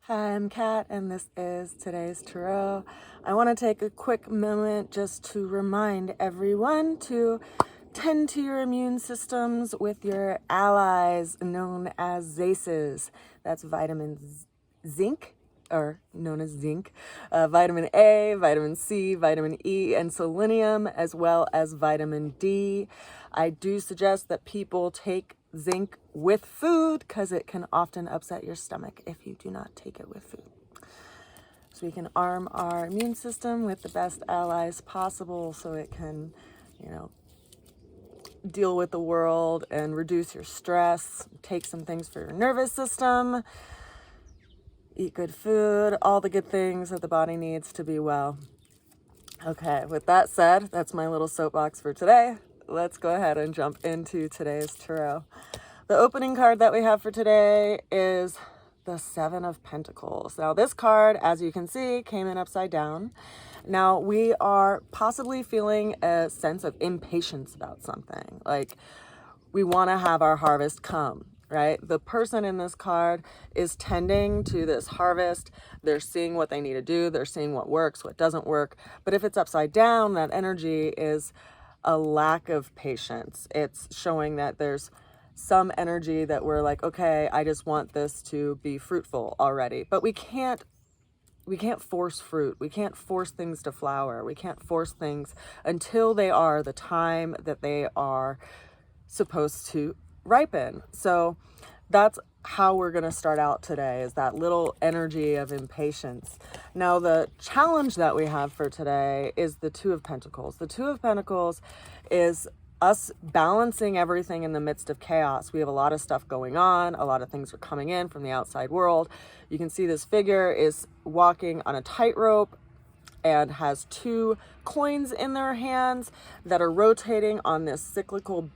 Hi, I'm Kat, and this is today's tarot. I want to take a quick moment just to remind everyone to tend to your immune systems with your allies known as ZACEs. That's vitamin zinc, or known as zinc, vitamin A, vitamin C, vitamin E, and selenium, as well as vitamin D. I do suggest that people take zinc with food because it can often upset your stomach if you do not take it with food. So we can arm our immune system with the best allies possible so it can, deal with the world and reduce your stress. Take some things for your nervous system. Eat good food, all the good things that the body needs to be well. Okay, with that said, that's my little soapbox for today. Let's go ahead and jump into today's tarot. The opening card that we have for today is the Seven of Pentacles. Now, this card, as you can see, came in upside down. Now, we are possibly feeling a sense of impatience about something. Like, we want to have our harvest come, right? The person in this card is tending to this harvest. They're seeing what they need to do. They're seeing what works, what doesn't work. But if it's upside down, that energy is a lack of patience. It's showing that there's some energy that we're like, okay, I just want this to be fruitful already. But we can't force fruit. We can't force things to flower. We can't force things until they are the time that they are supposed to ripen. So that's how we're going to start out today, is that little energy of impatience. Now, the challenge that we have for today is the Two of Pentacles. The Two of Pentacles is us balancing everything in the midst of chaos. We have a lot of stuff going on. A lot of things are coming in from the outside world. You can see this figure is walking on a tightrope and has two coins in their hands that are rotating on this cyclical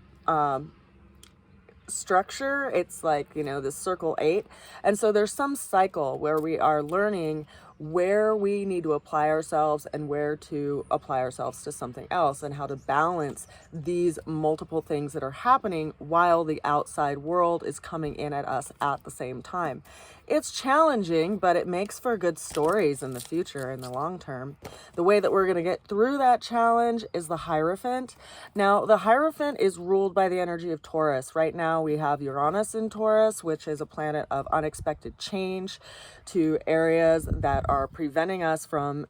structure. It's like, this circle 8. And so there's some cycle where we are learning where we need to apply ourselves and where to apply ourselves to something else, and how to balance these multiple things that are happening while the outside world is coming in at us at the same time. It's challenging, but it makes for good stories in the future, in the long term. The way that we're going to get through that challenge is the Hierophant. Now, the Hierophant is ruled by the energy of Taurus. Right now, we have Uranus in Taurus, which is a planet of unexpected change to areas that are preventing us from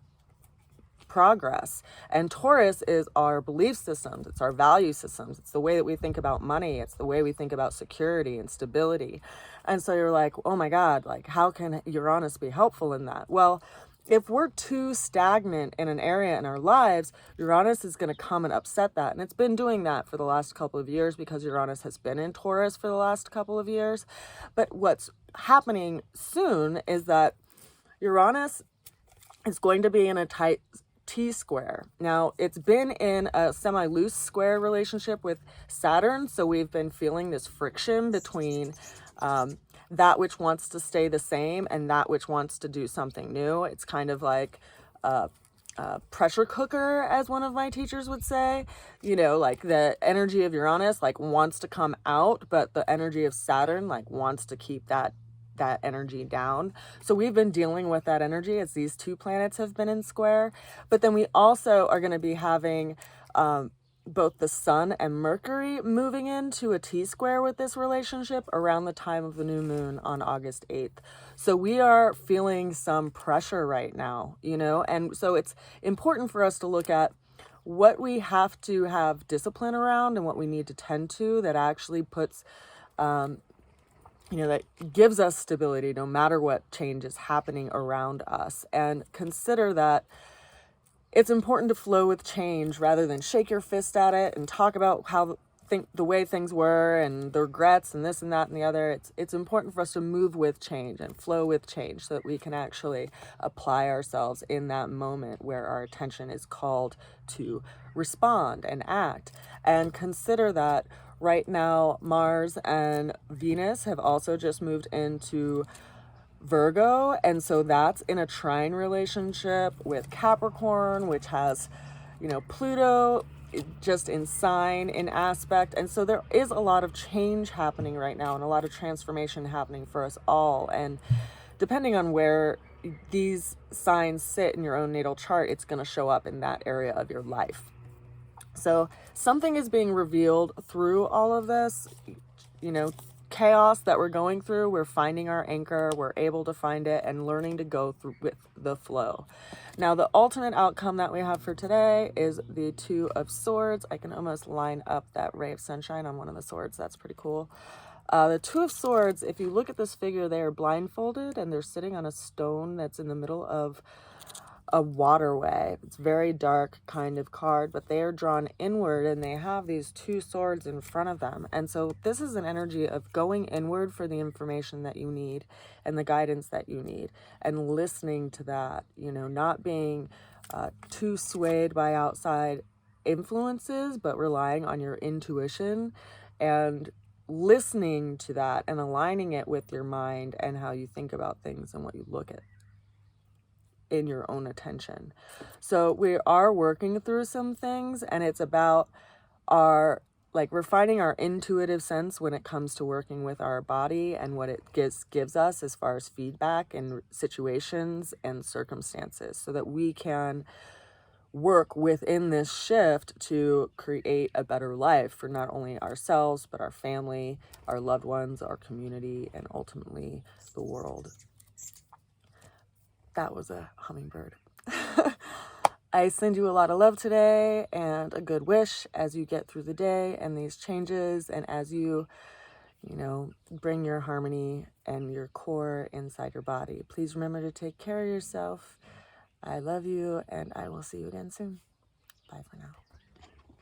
progress. And Taurus is our belief systems. It's our value systems. It's the way that we think about money. It's the way we think about security and stability. And so you're like, oh my God, like, how can Uranus be helpful in that? Well, if we're too stagnant in an area in our lives, Uranus is going to come and upset that. And it's been doing that for the last couple of years because Uranus has been in Taurus for the last couple of years. But what's happening soon is that Uranus is going to be in a tight T-square. Now, it's been in a semi-loose square relationship with Saturn, so we've been feeling this friction between that which wants to stay the same and that which wants to do something new. It's kind of like a pressure cooker, as one of my teachers would say. Like the energy of Uranus like wants to come out, but the energy of Saturn like wants to keep that energy down. So we've been dealing with that energy as these two planets have been in square. But then we also are going to be having both the Sun and Mercury moving into a T-square with this relationship around the time of the new moon on August 8th. So we are feeling some pressure right now, and so it's important for us to look at what we have to have discipline around and what we need to tend to that actually puts that gives us stability no matter what change is happening around us. And consider that it's important to flow with change rather than shake your fist at it and talk about how the way things were and the regrets and this and that and the other. It's important for us to move with change and flow with change so that we can actually apply ourselves in that moment where our attention is called to respond and act. And consider that right now, Mars and Venus have also just moved into Virgo, and so that's in a trine relationship with Capricorn, which has, Pluto just in sign, in aspect. And so there is a lot of change happening right now and a lot of transformation happening for us all. And depending on where these signs sit in your own natal chart, it's going to show up in that area of your life. So something is being revealed through all of this, you know, chaos that we're going through. We're finding our anchor, we're able to find it, and learning to go through with the flow. Now, the ultimate outcome that we have for today is the Two of Swords. I can almost line up that ray of sunshine on one of the swords. That's pretty cool. The Two of Swords, if you look at this figure, they are blindfolded and they're sitting on a stone that's in the middle of a waterway. It's very dark kind of card, but they are drawn inward and they have these two swords in front of them. And so this is an energy of going inward for the information that you need and the guidance that you need, and listening to that, you know, not being too swayed by outside influences, but relying on your intuition and listening to that and aligning it with your mind and how you think about things and what you look at in your own attention. So we are working through some things, and it's about our, like, we're finding our intuitive sense when it comes to working with our body and what it gives us as far as feedback and situations and circumstances, so that we can work within this shift to create a better life for not only ourselves, but our family, our loved ones, our community, and ultimately the world. That was a hummingbird. I send you a lot of love today and a good wish as you get through the day and these changes, and as you know, bring your harmony and your core inside your body. Please remember to take care of yourself. I love you, and I will see you again soon. Bye for now.